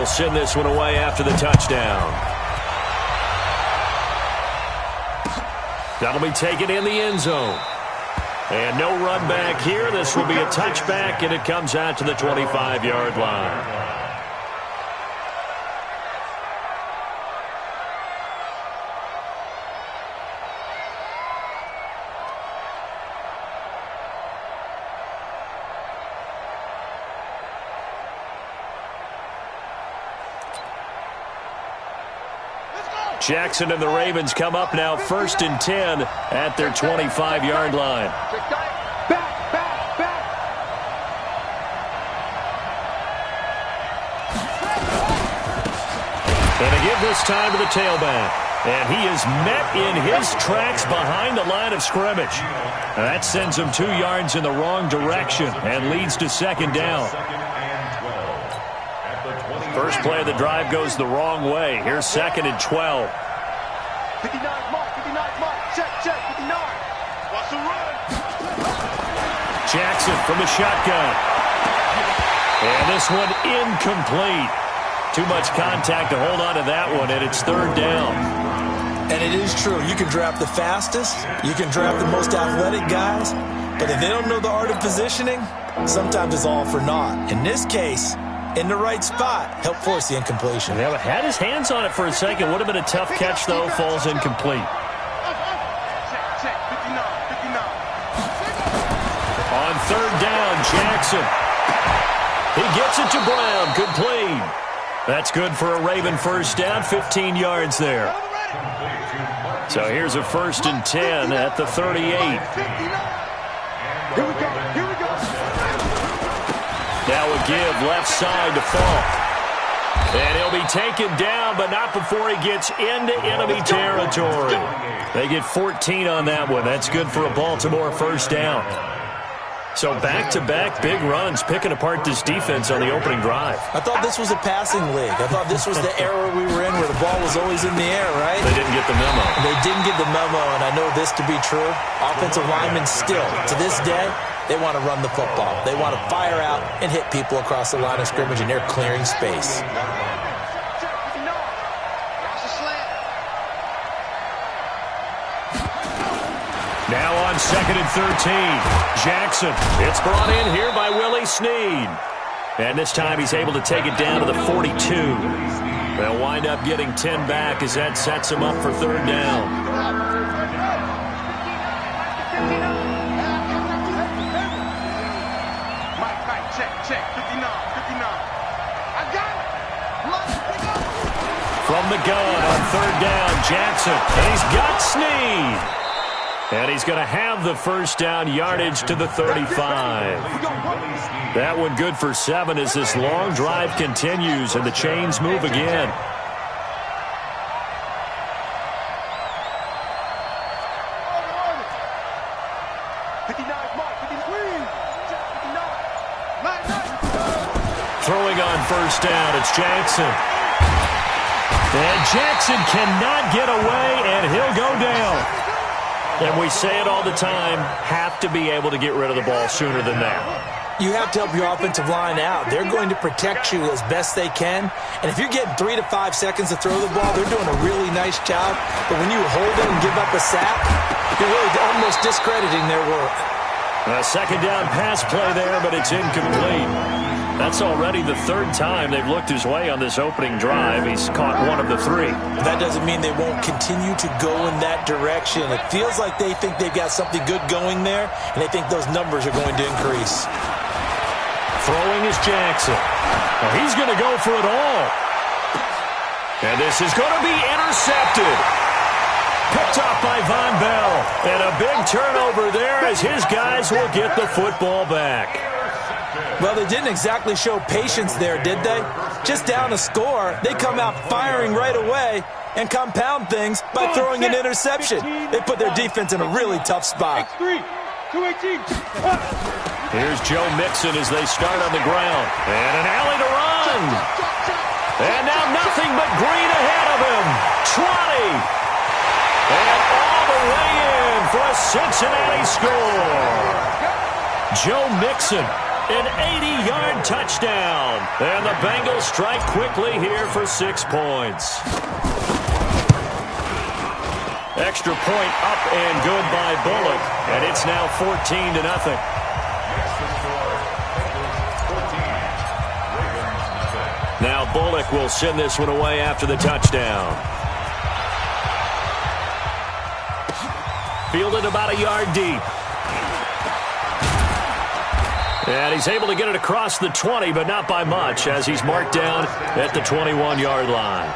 We'll send this one away after the touchdown. That'll be taken in the end zone. And no run back here. This will be a touchback, and it comes out to the 25-yard line. Jackson and the Ravens come up now 1st and 10 at their 25-yard line. And they give this time to the tailback. And he is met in his tracks behind the line of scrimmage. That sends him 2 yards in the wrong direction and leads to 2nd down. First play of the drive goes the wrong way. Here's 2nd and 12. 59 mark, check, 59. Watch the run. Jackson from the shotgun. And this one incomplete. Too much contact to hold on to that one, and it's 3rd down. And it is true. You can draft the fastest. You can draft the most athletic guys. But if they don't know the art of positioning, sometimes it's all for naught. In this case, in the right spot, help force the incompletion. Yeah, had his hands on it for a second. Would have been a tough catch, though. Falls incomplete. Check, 59. On 3rd down, Jackson. He gets it to Brown. Complete. That's good for a Raven first down. 15 yards there. So here's a 1st and 10 at the 38. Here we go. Now a give left side to Falk. And he'll be taken down, but not before he gets into enemy territory. They get 14 on that one. That's good for a Baltimore first down. So back-to-back big runs, picking apart this defense on the opening drive. I thought this was a passing league. I thought this was the era we were in where the ball was always in the air, right? They didn't get the memo. They didn't get the memo, and I know this to be true. Offensive linemen still, to this day, they want to run the football. They want to fire out and hit people across the line of scrimmage, and they're clearing space. Now on 2nd and 13, Jackson. It's brought in here by Willie Snead. And this time he's able to take it down to the 42. They'll wind up getting 10 back as that sets him up for 3rd down. Mike, check, 59. I got it. From the gun on 3rd down, Jackson. And he's got Snead. And he's going to have the first down, yardage to the 35. That one good for 7 as this long drive continues and the chains move again. Throwing on first down, it's Jackson. And Jackson cannot get away, and he'll go down. And we say it all the time, have to be able to get rid of the ball sooner than that. You have to help your offensive line out. They're going to protect you as best they can. And if you're getting 3 to 5 seconds to throw the ball, they're doing a really nice job. But when you hold it and give up a sack, you're really almost discrediting their work. A 2nd down pass play there, but it's incomplete. That's already the 3rd time they've looked his way on this opening drive. He's caught 1 of the 3. That doesn't mean they won't continue to go in that direction. It feels like they think they've got something good going there, and they think those numbers are going to increase. Throwing is Jackson. Well, he's going to go for it all. And this is going to be intercepted. Picked up by Von Bell. And a big turnover there as his guys will get the football back. Well, they didn't exactly show patience there, did they? Just down a score, they come out firing right away and compound things by throwing an interception. They put their defense in a really tough spot. Here's Joe Mixon as they start on the ground. And an alley to run. And now nothing but green ahead of him. 20. And all the way in for a Cincinnati score. Joe Mixon An 80-yard touchdown. And the Bengals strike quickly here for 6 points. Extra point up and good by Bullock. And it's now 14-0. Now Bullock will send this one away after the touchdown. Fielded about a yard deep. And he's able to get it across the 20, but not by much, as he's marked down at the 21-yard line.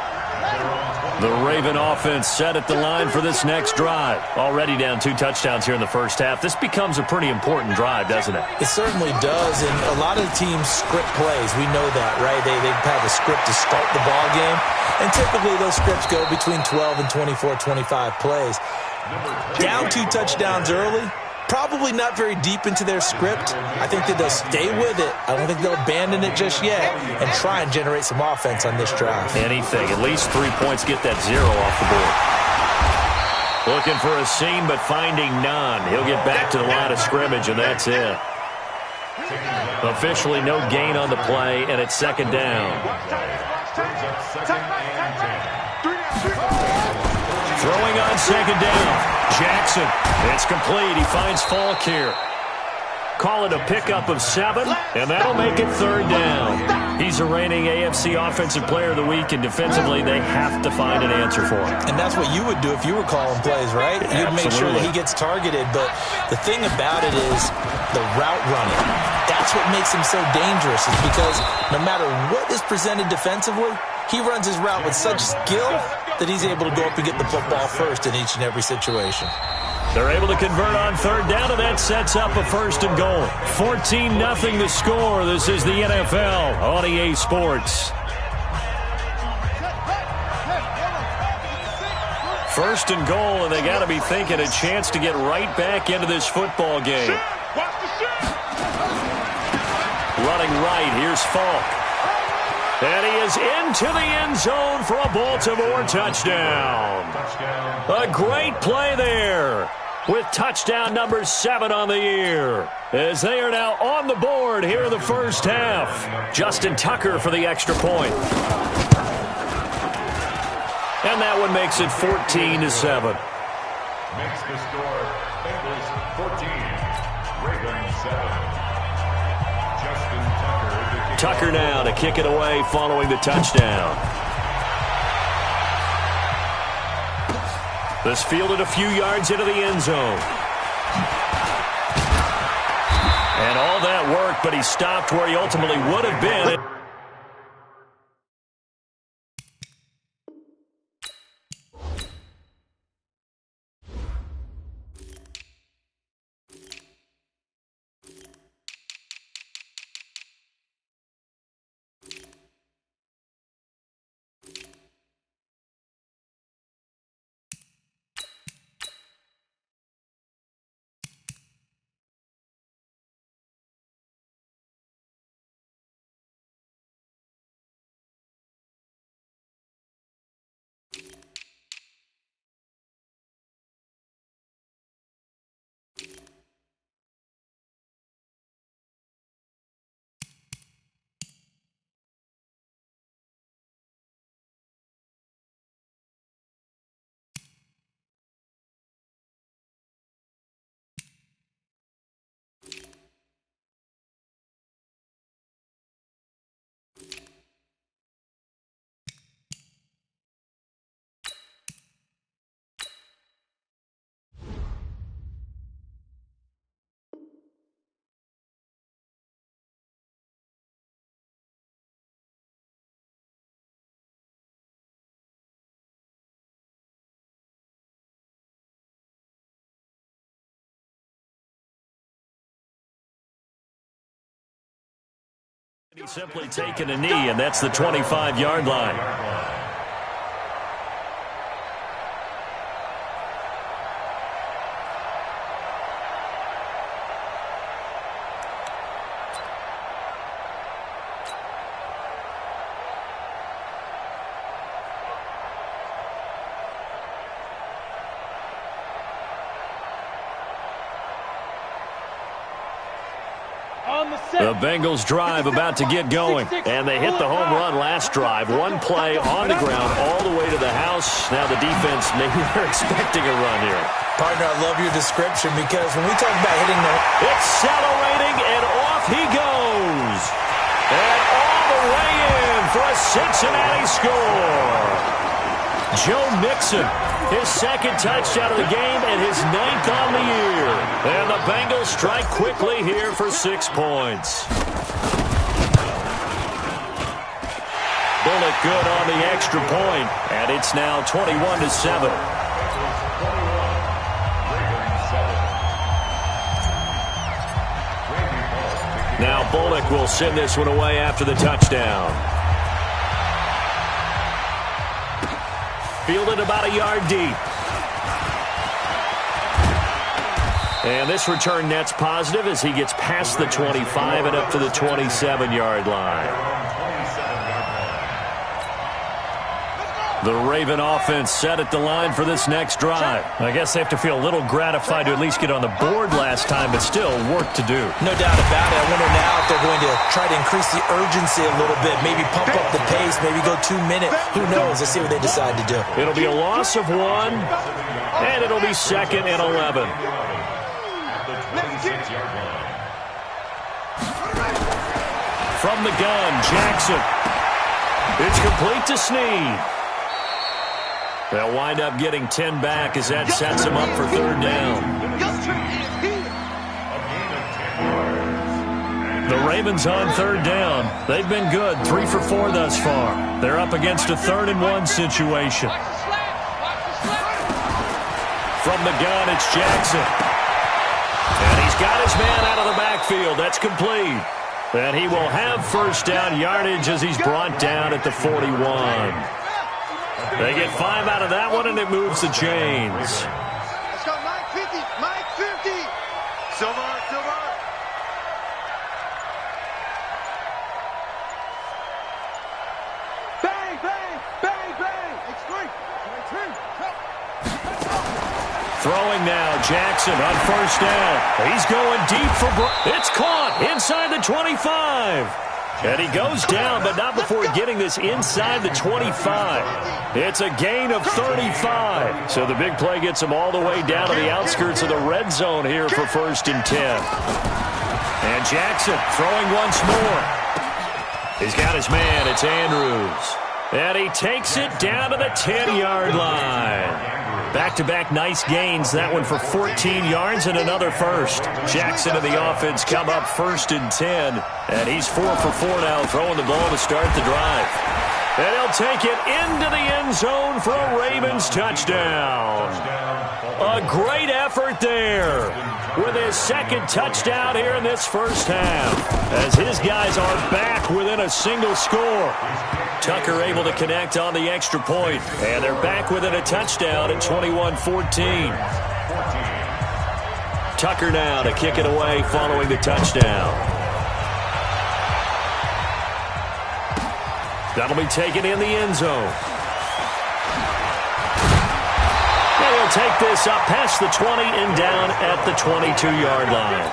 The Raven offense set at the line for this next drive. Already down 2 touchdowns here in the first half. This becomes a pretty important drive, doesn't it? It certainly does, and a lot of the teams script plays. We know that, right? They have a script to start the ball game, and typically those scripts go between 12 and 24, 25 plays. Down 2 touchdowns early, probably not very deep into their script. I think that they'll stay with it. I don't think they'll abandon it just yet and try and generate some offense on this drive. Anything. At least 3 points, get that 0 off the board. Looking for a seam, but finding none. He'll get back to the line of scrimmage, and that's it. Officially no gain on the play, and it's 2nd down. Throwing on 2nd down. Jackson. It's complete. He finds Falk here. Call it a pickup of 7, and that'll make it 3rd down. He's the reigning AFC Offensive Player of the Week, and defensively they have to find an answer for him. And that's what you would do if you were calling plays, right? You'd make sure that he gets targeted. But the thing about it is the route running. That's what makes him so dangerous, is because no matter what is presented defensively, he runs his route with such skill that he's able to go up and get the football first in each and every situation. They're able to convert on 3rd down, and that sets up a 1st and goal. 14-0 the score. This is the NFL on EA Sports. 1st and goal, and they got to be thinking a chance to get right back into this football game. Running right, here's Falk. And he is into the end zone for a Baltimore touchdown. A great play there with touchdown number 7 on the year, as they are now on the board here in the first half. Justin Tucker for the extra point. And that one makes it 14-7. Makes the score Bengals 14, Ravens 7. Tucker now to kick it away following the touchdown. This fielded a few yards into the end zone. And all that work, but he stopped where he ultimately would have been. He's simply taken a knee, and that's the 25-yard line. On The Bengals drive about to get going. And they hit the home run last drive. One play on the ground all the way to the house. Now the defense, maybe they're expecting a run here. Partner, I love your description because when we talk about hitting the... Accelerating, and off he goes. And all the way in for a Cincinnati score. Joe Mixon, his second touchdown of the game and his 9th on the year. And the Bengals strike quickly here for 6 points. Bullock good on the extra point, and it's now 21-7. Now Bullock will send this one away after the touchdown. Fielded about a yard deep. And this return net's positive as he gets past the 25 and up to the 27-yard line. The Raven offense set at the line for this next drive. I guess they have to feel a little gratified to at least get on the board last time, but still work to do. No doubt about it. I wonder now if they're going to try to increase the urgency a little bit, maybe pump up the pace, maybe go 2 minutes. Who knows? Let's see what they decide to do. It'll be a loss of 1, and it'll be 2nd and 11. From the gun, Jackson. It's complete to Snead. They'll wind up getting 10 back as that sets them up for 3rd down. The Ravens on 3rd down. They've been good, 3 for 4 thus far. They're up against a 3rd and 1 situation. From the gun, it's Jackson. And he's got his man out of the backfield. That's complete. And he will have 1st down yardage as he's brought down at the 41. They get 5 out of that one, and it moves the chains. Let's go, Mike 50, Mike 50. Silver, Silver. Bang, bang, bang, bang. It's great. Throwing now, Jackson on 1st down. He's going deep for... It's caught inside the 25. And he goes down, but not before getting this inside the 25. It's a gain of 35. So the big play gets him all the way down to the outskirts of the red zone here for 1st and 10. And Jackson throwing once more. He's got his man. It's Andrews. And he takes it down to the 10-yard line. Back-to-back nice gains. That one for 14 yards and another 1st. Jackson and the offense come up 1st and 10. And he's 4 for 4 now, throwing the ball to start the drive. And he'll take it into the end zone for a Ravens touchdown. A great effort there with his 2nd touchdown here in this 1st half. As his guys are back within a single score. Tucker able to connect on the extra point. And they're back within a touchdown at 21-14. Tucker now to kick it away following the touchdown. That'll be taken in the end zone. And he'll take this up past the 20 and down at the 22-yard line.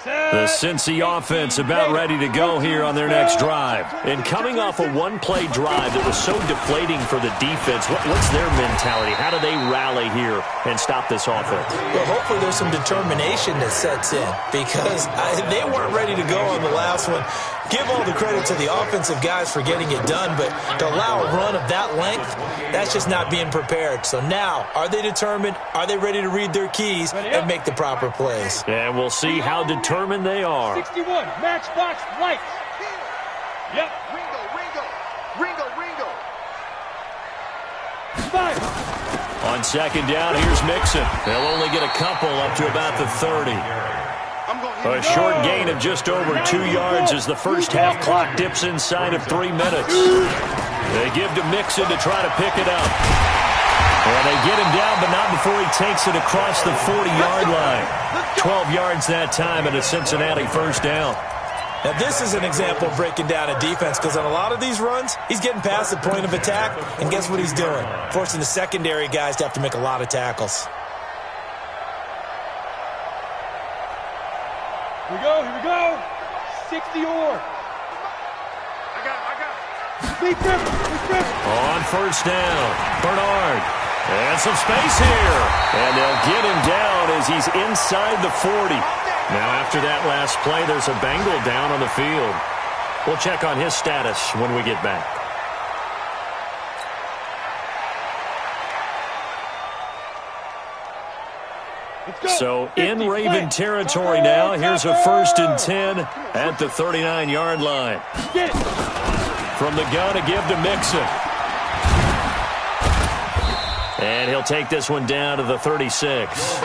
The Cincy offense about ready to go here on their next drive. And coming off a one-play drive that was so deflating for the defense, what's their mentality? How do they rally here and stop this offense? Well, hopefully there's some determination that sets in because they weren't ready to go on the last one. Give all the credit to the offensive guys for getting it done, but to allow a run of that length, that's just not being prepared. So now, are they determined? Are they ready to read their keys and make the proper plays? And we'll see how determined they are. 61, matchbox lights. Yep. Ringo, Ringo, Ringo, Ringo. 5. On 2nd down, here's Mixon. They'll only get a couple up to about the 30. A short gain of just over 2 yards as the first half clock dips inside of 3 minutes. They give to Mixon to try to pick it up. And they get him down, but not before he takes it across the 40-yard line. 12 yards that time and a Cincinnati 1st down. Now, this is an example of breaking down a defense because on a lot of these runs, he's getting past the point of attack, and guess what he's doing? Forcing the secondary guys to have to make a lot of tackles. Here we go. 60 or. I got it. Big Griffin. On first down, Bernard. And some space here. And they'll get him down as he's inside the 40. Now, after that last play, there's a Bengal down on the field. We'll check on his status when we get back. So, in Raven territory now, here's a 1st and 10 at the 39-yard line. From the gun, a give to Mixon. And he'll take this one down to the 36.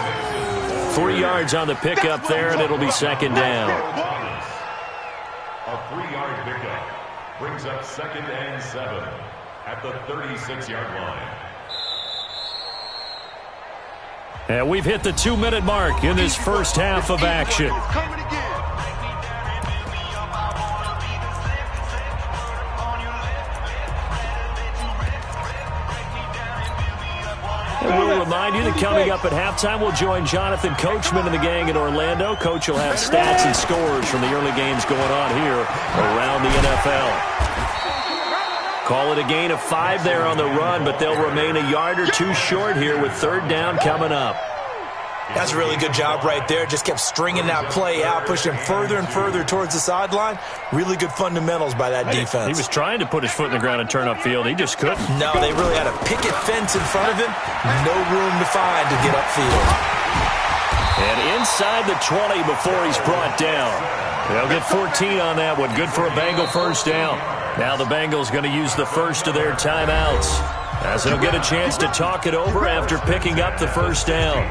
3 yards on the pickup there, and it'll be 2nd down. A 3-yard pickup brings up 2nd and 7 at the 36-yard line. And we've hit the 2-minute mark in this first half of action. Coming again. And we'll remind you that coming up at halftime, we'll join Jonathan Coachman and the gang in Orlando. Coach will have stats and scores from the early games going on here around the NFL. Call it a gain of 5 there on the run, but they'll remain a yard or 2 short here with 3rd down coming up. That's a really good job right there. Just kept stringing that play out, pushing him further and further towards the sideline. Really good fundamentals by that defense. He was trying to put his foot in the ground and turn upfield. He just couldn't. No, they really had a picket fence in front of him. No room to find to get upfield. And inside the 20 before he's brought down. They'll get 14 on that one. Good for a Bengal 1st down. Now the Bengals going to use the first of their timeouts, as they'll get a chance to talk it over after picking up the 1st down.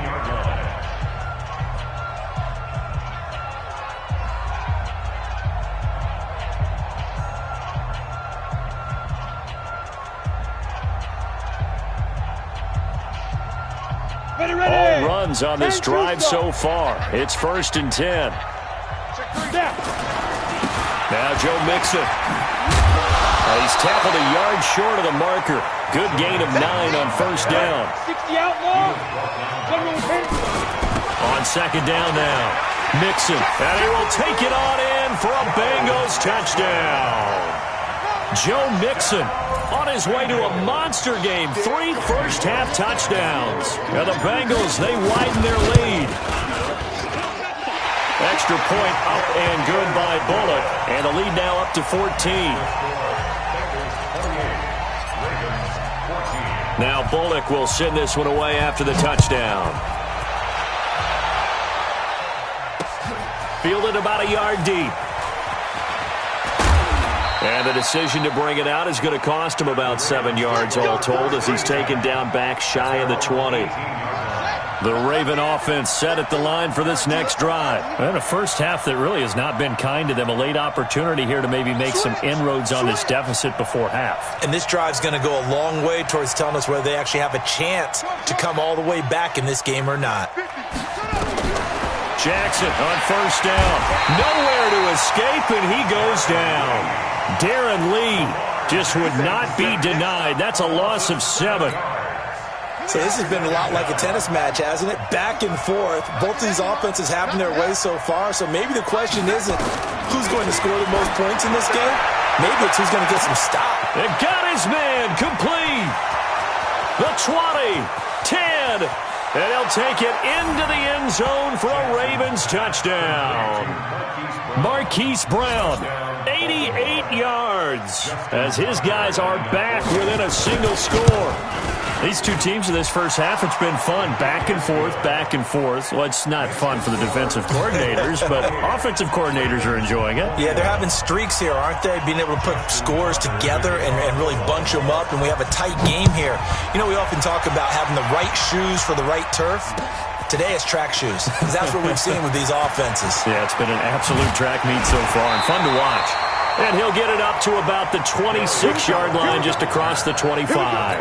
All runs on this drive so far. It's 1st and 10. Now Joe Mixon. He's tackled a yard short of the marker. Good gain of 9 on 1st down. 60 outlaw. On 2nd down now. Mixon. And he will take it on in for a Bengals touchdown. Joe Mixon on his way to a monster game. 3 first-half touchdowns. And the Bengals, they widen their lead. Extra point up and good by Bullock. And the lead now up to 14. Now Bullock will send this one away after the touchdown. Fielded about a yard deep. And the decision to bring it out is going to cost him about 7 yards all told, as he's taken down back shy of the 20. The Raven offense set at the line for this next drive. And a first half that really has not been kind to them. A late opportunity here to maybe make some inroads on this deficit before half. And this drive's going to go a long way towards telling us whether they actually have a chance to come all the way back in this game or not. Jackson on 1st down. Nowhere to escape, and he goes down. Darren Lee just would not be denied. That's a loss of 7. So this has been a lot like a tennis match, hasn't it? Back and forth. Both these offenses having their way so far. So maybe the question isn't who's going to score the most points in this game. Maybe it's who's going to get some stop. They got his man complete. The 20, 10, and he'll take it into the end zone for a Ravens touchdown. Marquise Brown, 88 yards, as his guys are back within a single score. These two teams in this first half, it's been fun. Back and forth, back and forth. Well, it's not fun for the defensive coordinators, but offensive coordinators are enjoying it. Yeah, they're having streaks here, aren't they? Being able to put scores together and really bunch them up, and we have a tight game here. You know, we often talk about having the right shoes for the right turf. Today it's track shoes, because that's what we've seen with these offenses. Yeah, it's been an absolute track meet so far, and fun to watch. And he'll get it up to about the 26-yard line, just across the 25.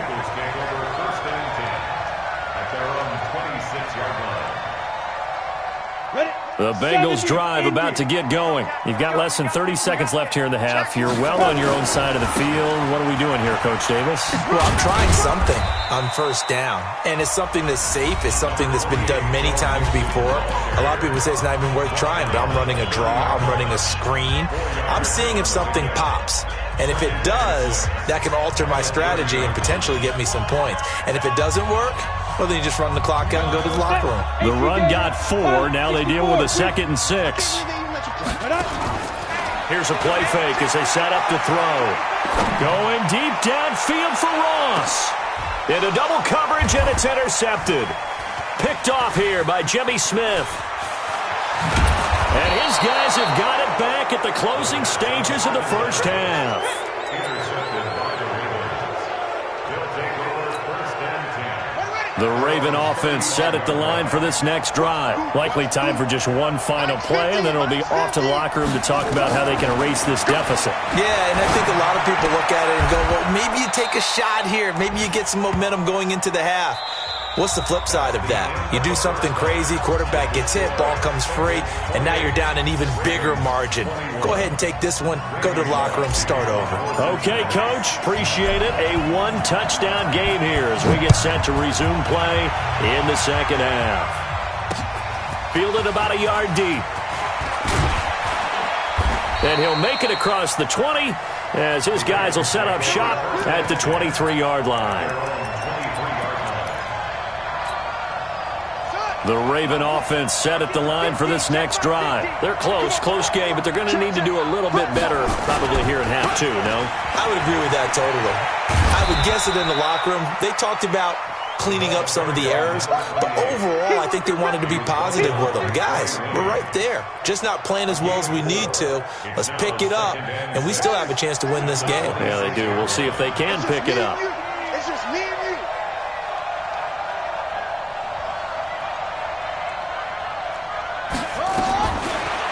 The Bengals drive about to get going. You've got less than 30 seconds left here in the half. You're well on your own side of the field. What are we doing here, Coach Davis? Well, I'm trying something on first down, and it's something that's safe. It's something that's been done many times before. A lot of people say it's not even worth trying, but I'm running a draw. I'm running a screen. I'm seeing if something pops. And if it does, that can alter my strategy and potentially get me some points. And if it doesn't work, well, then you just run the clock out and go to the locker room. The run got 4. Now they deal with a 2nd and 6. Here's a play fake as they set up to throw. Going deep downfield for Ross. Into double coverage, and it's intercepted. Picked off here by Jimmy Smith. And his guys have got it back at the closing stages of the first half. The Raven offense set at the line for this next drive. Likely time for just one final play, and then it'll be off to the locker room to talk about how they can erase this deficit. Yeah, and I think a lot of people look at it and go, well, maybe you take a shot here. Maybe you get some momentum going into the half. What's the flip side of that? You do something crazy, quarterback gets hit, ball comes free, and now you're down an even bigger margin. Go ahead and take this one, go to the locker room, start over. Okay, Coach, appreciate it. A one-touchdown game here as we get set to resume play in the second half. Fielded about a yard deep. And he'll make it across the 20 as his guys will set up shop at the 23-yard line. The Raven offense set at the line for this next drive. They're close game, but they're going to need to do a little bit better probably here in half 2, no? I would agree with that totally. I would guess it in the locker room. They talked about cleaning up some of the errors, but overall I think they wanted to be positive with them. Guys, we're right there. Just not playing as well as we need to. Let's pick it up, and we still have a chance to win this game. Yeah, they do. We'll see if they can pick it up. It's just me and you.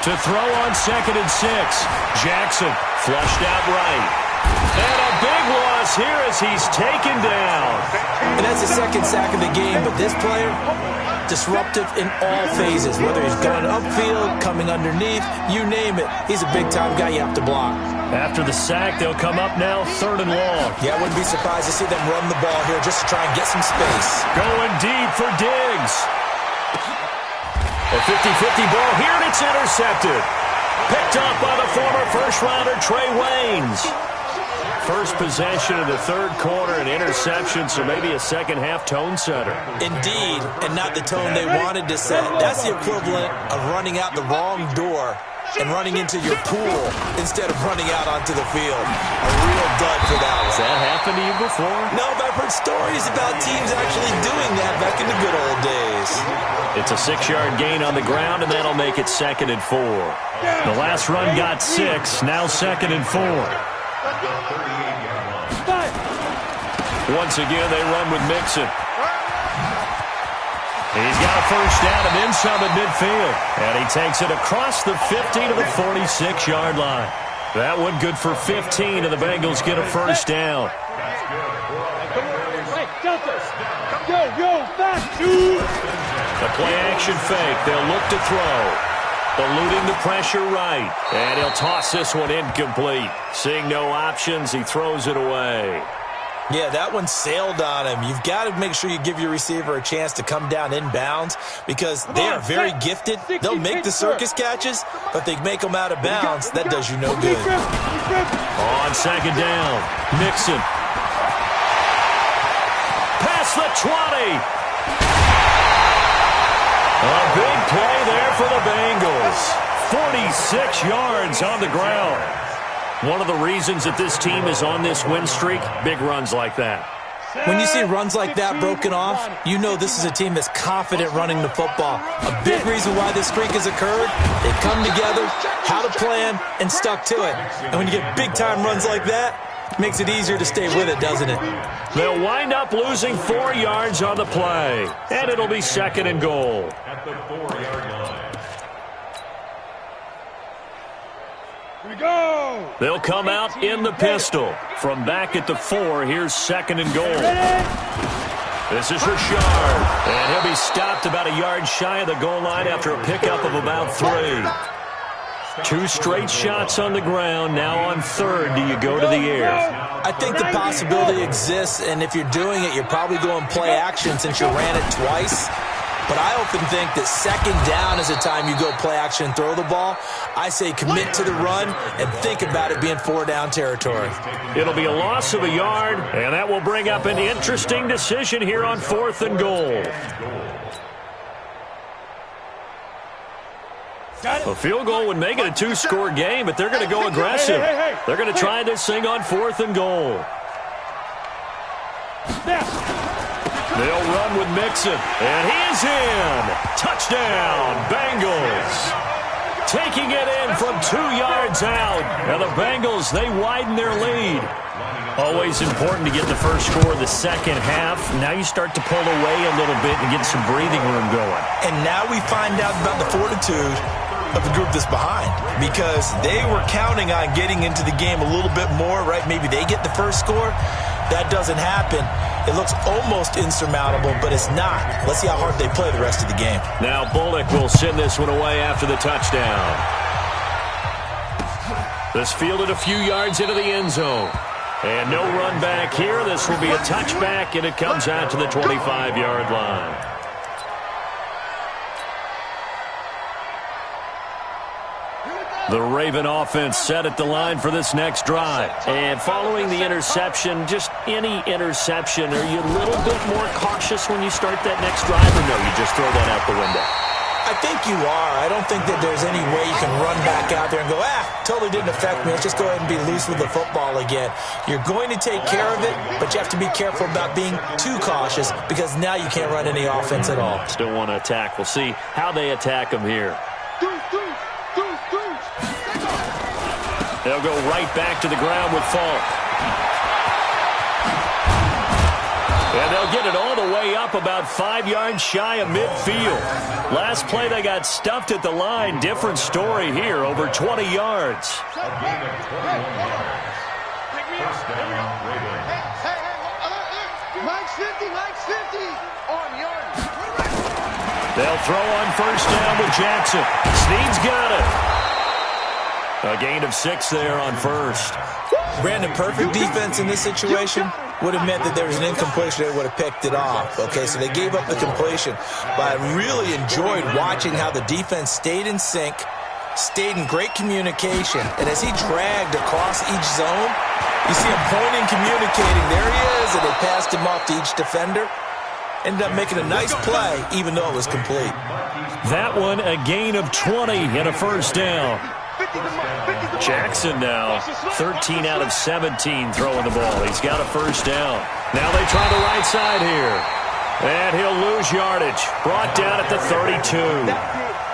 To throw on 2nd and 6. Jackson flushed out right. And a big loss here as he's taken down. And that's the second sack of the game, but this player, disruptive in all phases. Whether he's going upfield, coming underneath, you name it. He's a big-time guy you have to block. After the sack, they'll come up now 3rd and long. Yeah, I wouldn't be surprised to see them run the ball here just to try and get some space. Going deep for Diggs. A 50-50 ball here, and it's intercepted. Picked up by the former first-rounder Trey Waynes. First possession of the third quarter, an interception, so maybe a second-half tone setter. Indeed, and not the tone they wanted to set. That's the equivalent of running out the wrong door and running into your pool instead of running out onto the field. A real dud for that one. Has that happened to you before? No, but I've heard stories about teams actually doing that back in the good old days. It's a 6-yard gain on the ground, and that'll make it 2nd and 4. The last run got 6, now 2nd and 4. Once again, they run with Mixon. He's got a first down and then some at midfield. And he takes it across the 50 to the 46-yard line. That one good for 15, and the Bengals get a first down. The play-action fake. They'll look to throw. Eluding the pressure right. And he'll toss this one incomplete. Seeing no options, he throws it away. Yeah, that one sailed on him. You've got to make sure you give your receiver a chance to come down inbounds because they are very gifted. They'll make the circus catches, but they make them out of bounds. That does you no good. On 2nd down, Mixon. Past the 20. A big play there for the Bengals. 46 yards on the ground. One of the reasons that this team is on this win streak, big runs like that. When you see runs like that broken off, you know this is a team that's confident running the football. A big reason why this streak has occurred, they've come together, had a plan, and stuck to it. And when you get big-time runs like that, it makes it easier to stay with it, doesn't it? They'll wind up losing 4 yards on the play, and it'll be 2nd and goal. At the 4-yard line. Here we go. They'll come out in the pistol. From back at the 4, here's 2nd and goal. This is Richard, and he'll be stopped about a yard shy of the goal line after a pickup of about 3. 2 straight shots on the ground. Now on third, do you go to the air? I think the possibility exists, and if you're doing it, you're probably going play action since you ran it twice. But I often think that second down is the time you go play action and throw the ball. I say commit to the run and think about it being 4-down territory. It'll be a loss of a yard, and that will bring up an interesting decision here on 4th and goal. A field goal would make it a 2-score game, but they're going to go aggressive. They're going to try this thing on 4th and goal. They'll run with Mixon, and he is in. Touchdown, Bengals. Taking it in from 2 yards out. And the Bengals, they widen their lead. Always important to get the first score of the second half. Now you start to pull away a little bit and get some breathing room going. And now we find out about the fortitude of the group that's behind, because they were counting on getting into the game a little bit more, right? Maybe they get the first score. That doesn't happen. It looks almost insurmountable, but it's not. Let's see how hard they play the rest of the game. Now Bullock will send this one away after the touchdown. This fielded a few yards into the end zone. And no run back here. This will be a touchback, and it comes out to the 25-yard line. The Raven offense set at the line for this next drive. And following the interception, just any interception, are you a little bit more cautious when you start that next drive, or no, you just throw that out the window? I think you are. I don't think that there's any way you can run back out there and go, totally didn't affect me. Let's just go ahead and be loose with the football again. You're going to take care of it, but you have to be careful about being too cautious, because now you can't run any offense at all. Still want to attack. We'll see how they attack them here. They'll go right back to the ground with Falk. And they'll get it all the way up about 5 yards shy of midfield. Last play, they got stuffed at the line. Different story here, over 20 yards. A gain of 21 yards. First down, Ravens. Mike's 50, Mike's 50. On yard. They'll throw on first down with Jackson. Snead's got it. A gain of 6 there on first. Brandon, perfect defense in this situation would have meant that there was an incompletion. They would have picked it off. Okay, so they gave up the completion. But I really enjoyed watching how the defense stayed in sync, stayed in great communication. And as he dragged across each zone, you see him pointing, communicating. There he is, and they passed him off to each defender. Ended up making a nice play, even though it was complete. That one, a gain of 20 and a first down. Jackson now 13 out of 17 throwing the ball. He's got a first down. Now they try the right side here. And he'll lose yardage. Brought down at the 32.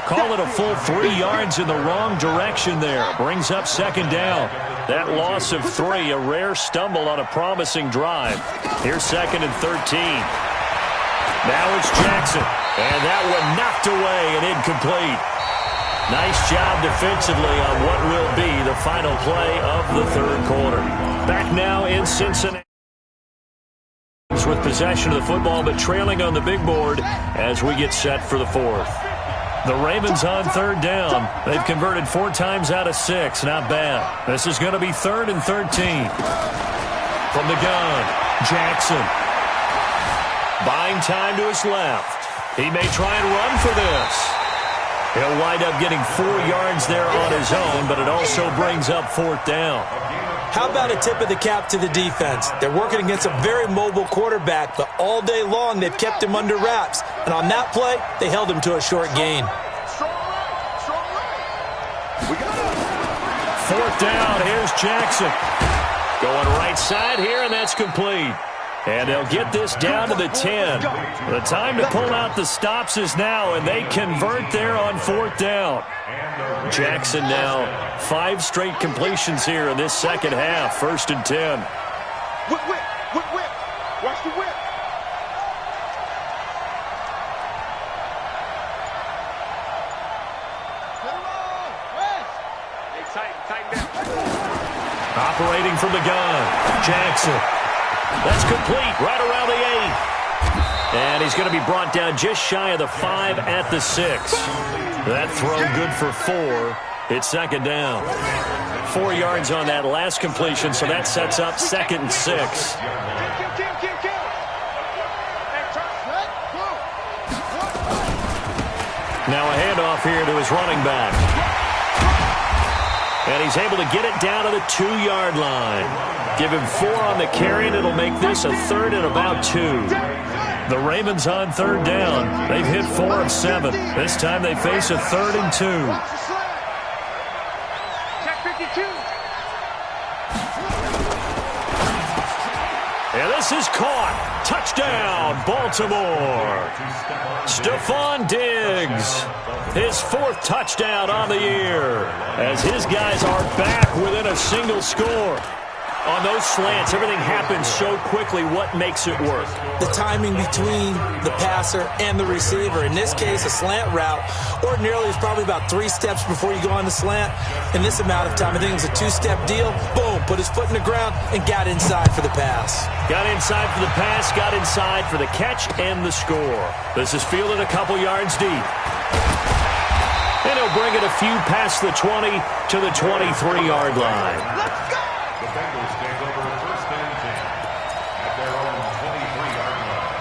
Call it a full 3 yards in the wrong direction there. Brings up second down. That loss of 3, a rare stumble on a promising drive. Here's second and 13. Now it's Jackson. And that one knocked away and incomplete. Nice job defensively on what will be the final play of the third quarter. Back now in Cincinnati with possession of the football, but trailing on the big board as we get set for the fourth. The Ravens on third down. They've converted 4 times out of 6. Not bad. This is going to be 3rd and 13. From the gun, Jackson. Buying time to his left. He may try and run for this. He'll wind up getting 4 yards there on his own, but it also brings up 4th down. How about a tip of the cap to the defense? They're working against a very mobile quarterback, but all day long they've kept him under wraps. And on that play, they held him to a short gain. 4th down, here's Jackson. Going right side here, and that's complete. And they'll get this down to the 10. The time to pull out the stops is now, and they convert there on 4th down. Jackson now 5 straight completions here in this second half. 1st and 10. Whip. Watch the whip. Tighten down. Operating from the gun, Jackson. That's complete right around the 8. And he's going to be brought down just shy of the 5 at the 6. That throw good for 4. It's second down. 4 yards on that last completion, so that sets up 2nd and 6. Now a handoff here to his running back. And he's able to get it down to the 2-yard line. Give him 4 on the carry, and it'll make this a 3rd and about 2. The Ravens on 3rd down. They've hit 4 of 7. This time they face a 3rd and 2. And this is caught. Touchdown, Baltimore. Stephon Diggs, his 4th touchdown on the year, as his guys are back within a single score. On those slants, everything happens so quickly. What makes it work? The timing between the passer and the receiver. In this case, a slant route ordinarily is probably about 3 steps before you go on the slant. In this amount of time, I think it was a 2-step deal. Boom, put his foot in the ground and got inside for the pass. Got inside for the pass, got inside for the catch and the score. This is fielded a couple yards deep. And he'll bring it a few past the 20 to the 23-yard line. Let's go! The Bengals take over 1st and 10 at their own 23-yard line.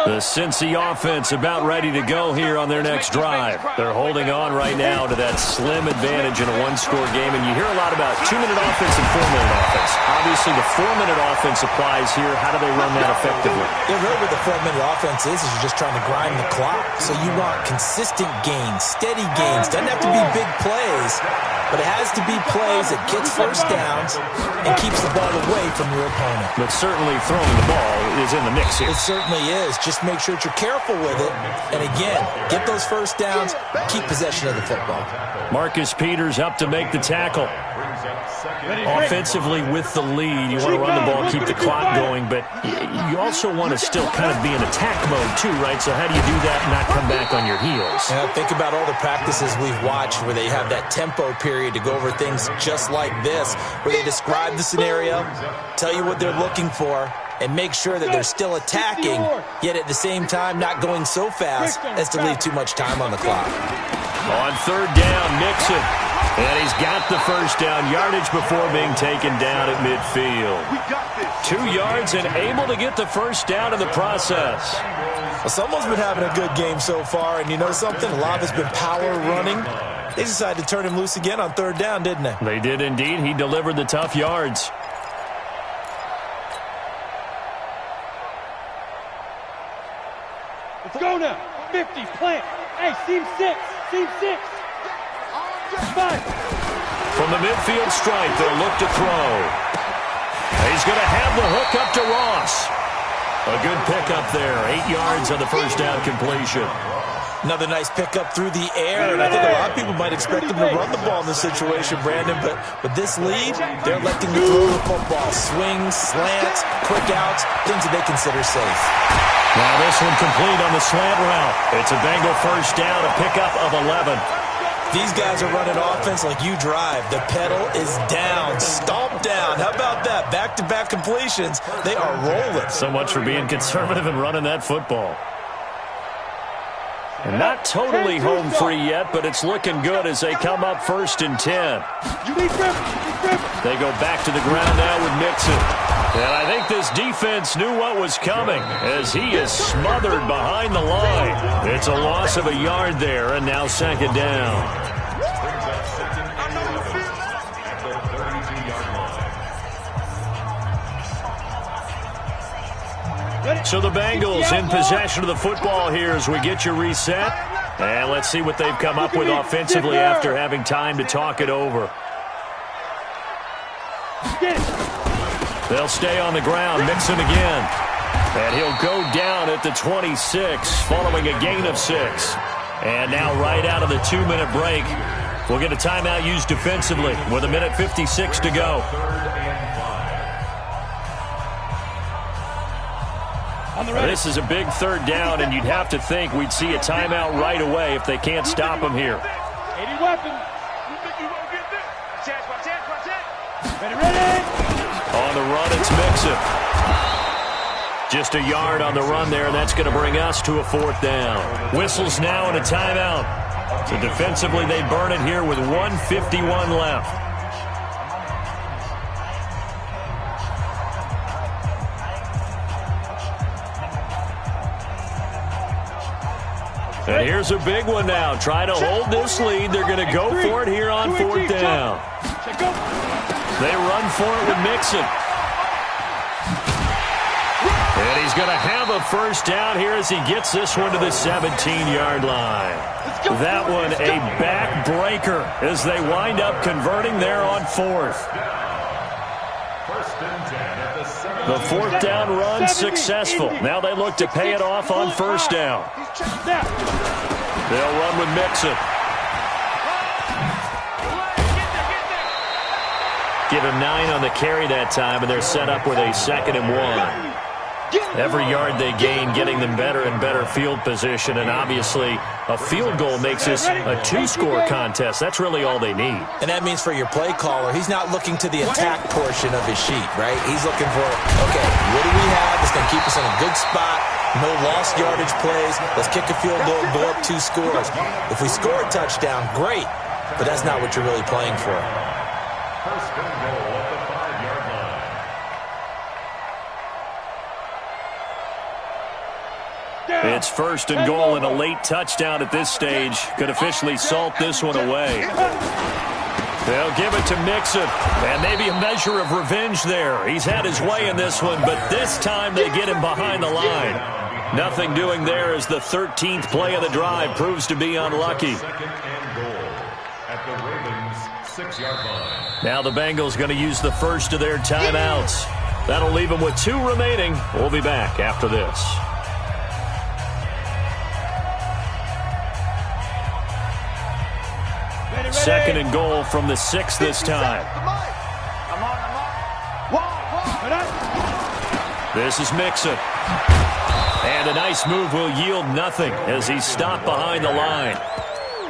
The Cincy offense about ready to go here on their next drive. They're holding on right now to that slim advantage in a 1-score game, and you hear a lot about 2-minute offense and 4-minute offense. Obviously, the 4-minute offense applies here. How do they run that effectively? Yeah, really what the 4-minute offense is you're just trying to grind the clock. So you want consistent gains, steady gains. Doesn't have to be big plays, but it has to be plays that gets first downs and keeps the ball away from your opponent. But certainly throwing the ball is in the mix here. It certainly is. Just make sure that you're careful with it. And again, get those first downs, keep possession of the football. Marcus Peters up to make the tackle. Offensively with the lead, you want to run the ball, keep the clock going, but you also want to still kind of be in attack mode too, right? So how do you do that and not come back on your heels? Yeah, think about all the practices we've watched where they have that tempo period to go over things just like this, where they describe the scenario, tell you what they're looking for, and make sure that they're still attacking, yet at the same time not going so fast as to leave too much time on the clock. On 3rd down, Mixon. And he's got the first down, yardage before being taken down at midfield. 2 yards and able to get the first down in the process. Well, someone's been having a good game so far, and you know something? A lot has been power running. They decided to turn him loose again on 3rd down, didn't they? They did indeed. He delivered the tough yards. Let's go now. 50, plant. Hey, seam 6. Seam 6. 5. From the midfield stripe, they'll look to throw. He's going to have the hook up to Ross. A good pickup there. 8 yards on the first down completion. Another nice pickup through the air, and I think a lot of people might expect them to run the ball in this situation, Brandon, but with this lead, they're electing to throw the football. Swings, slants, quick outs, things that they consider safe. Now this one complete on the slant route. It's a Bengal first down, a pickup of 11. These guys are running offense like you drive. The pedal is down, stomp down. How about that? Back-to-back completions. They are rolling. So much for being conservative and running that football. And not totally home free yet, but it's looking good as they come up 1st and 10. They go back to the ground now with Mixon. And I think this defense knew what was coming as he is smothered behind the line. It's a loss of a yard there, and now 2nd down. So the Bengals in possession of the football here as we get you reset. And let's see what they've come up with offensively after having time to talk it over. They'll stay on the ground. Mixon again. And he'll go down at the 26 following a gain of 6. And now right out of the 2-minute break, we'll get a timeout used defensively with 1:56 to go. This is a big 3rd down, and you'd have to think we'd see a timeout right away if they can't stop him here. 80 weapons. Ready? On the run, it's Mixon. Just a yard on the run there, and that's going to bring us to a 4th down. Whistles now and a timeout. So defensively, they burn it here with 1:51 left. And here's a big one now. Trying to hold this lead. They're going to go for it here on 4th down. They run for it with Mixon. And he's going to have a 1st down here as he gets this one to the 17-yard line. That one a backbreaker as they wind up converting there on 4th. The 4th down run successful. Now they look to pay it off on 1st down. They'll run with Mixon. Give him 9 on the carry that time, and they're set up with a 2nd and 1. Every yard they gain, getting them better and better field position, and obviously a field goal makes this a 2-score contest. That's really all they need. And that means for your play caller, he's not looking to the attack portion of his sheet, right? He's looking for, okay, what do we have that's going to keep us in a good spot? No lost yardage plays. Let's kick a field goal and blow up 2 scores. If we score a touchdown, great, but that's not what you're really playing for. First and goal at the 5-yard line. It's 1st and goal, and a late touchdown at this stage could officially salt this one away. They'll give it to Mixon, and maybe a measure of revenge there. He's had his way in this one, but this time they get him behind the line. Nothing doing there as the 13th play of the drive proves to be unlucky. 2nd and goal at the Ravens' 6-yard line. Now the Bengals going to use the first of their timeouts. That'll leave them with 2 remaining. We'll be back after this. Second and goal from the 6 this time. This is Mixon. And a nice move will yield nothing as he's stopped behind the line.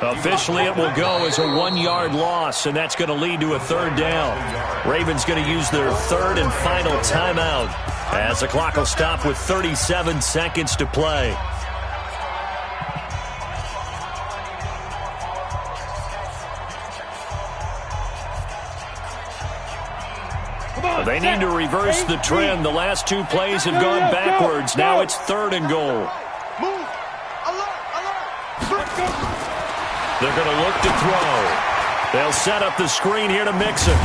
Officially, it will go as a 1-yard loss, and that's going to lead to a 3rd down. Ravens going to use their 3rd and final timeout as the clock will stop with 37 seconds to play. They need to reverse the trend. The last 2 plays have gone backwards. Now it's 3rd and goal. They're going to look to throw. They'll set up the screen here to Mixon.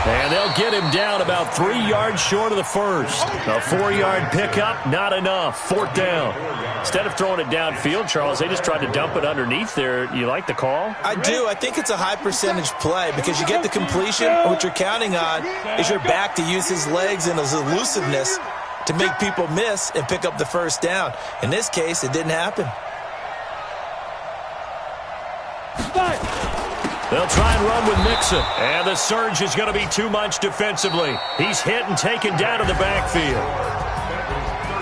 And they'll get him down about 3 yards short of the first. A 4-yard pickup, not enough. 4th down. Instead of throwing it downfield, Charles, they just tried to dump it underneath there. You like the call? I do. I think it's a high percentage play because you get the completion. What you're counting on is your back to use his legs and his elusiveness to make people miss and pick up the 1st down. In this case, it didn't happen. They'll try and run with Mixon. And the surge is going to be too much defensively. He's hit and taken down to the backfield.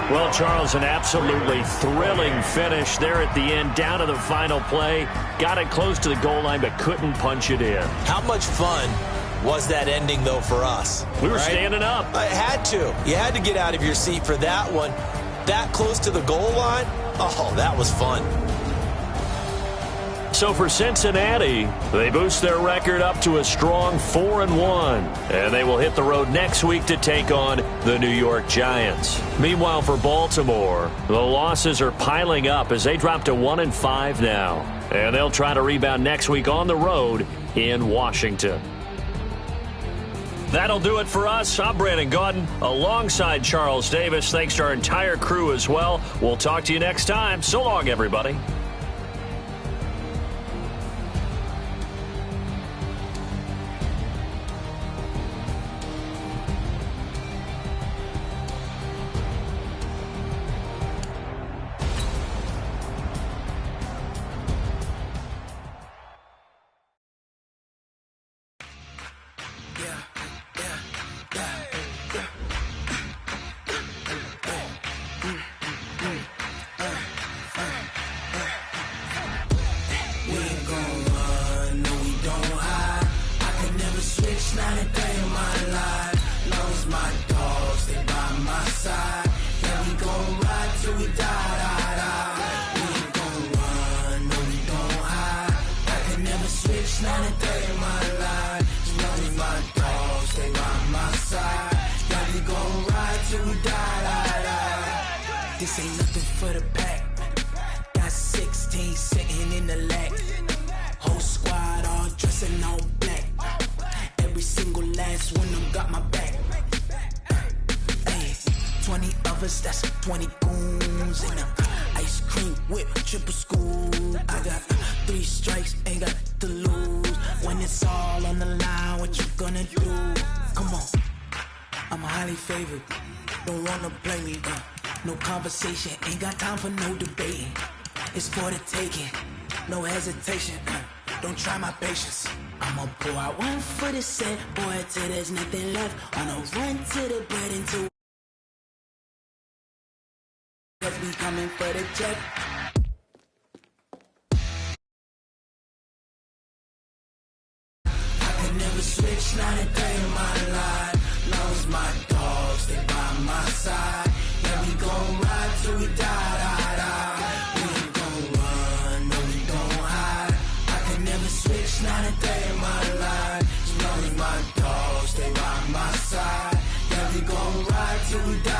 Well, Charles, an absolutely thrilling finish there at the end, down to the final play. Got it close to the goal line, but couldn't punch it in. How much fun was that ending, though, for us? We were standing up. I had to. You had to get out of your seat for that one. That close to the goal line? Oh, that was fun. So for Cincinnati, they boost their record up to a strong 4-1. And they will hit the road next week to take on the New York Giants. Meanwhile, for Baltimore, the losses are piling up as they drop to 1-5 now. And they'll try to rebound next week on the road in Washington. That'll do it for us. I'm Brandon Gaudin alongside Charles Davis. Thanks to our entire crew as well. We'll talk to you next time. So long, everybody. my side. Yeah, we gon' ride till we die, die, die. We ain't gon' run, no, we gon' hide. I can never switch, not a day in my life. As long as my dogs stay by my side. Yeah, we gon' ride till we die, die, die. This ain't nothing for the pack. Got 16 sitting in the lag. Whole squad all dressed in all black. Every single last one of them got my back. Hey, 20 of us, that's 20 goons. And ice cream whip, triple scoop. I got 3 strikes, ain't got to lose. When it's all on the line, what you gonna do? Come on, I'm highly favored. Don't wanna play me, no conversation, ain't got time for no debating. It's for the taking, no hesitation. Don't try my patience. I'ma pour out one for the set, boy, till there's nothing left. On a run to the bread until we coming for the check. I can never switch, not a day in my life. Long as my dogs stay by my side. Yeah, we gon' ride till we die, die, die. We ain't gon' run, no, we gon' hide. I can never switch, not a day in my life. As long as my dogs stay by my side. Yeah, we gon' ride till we die.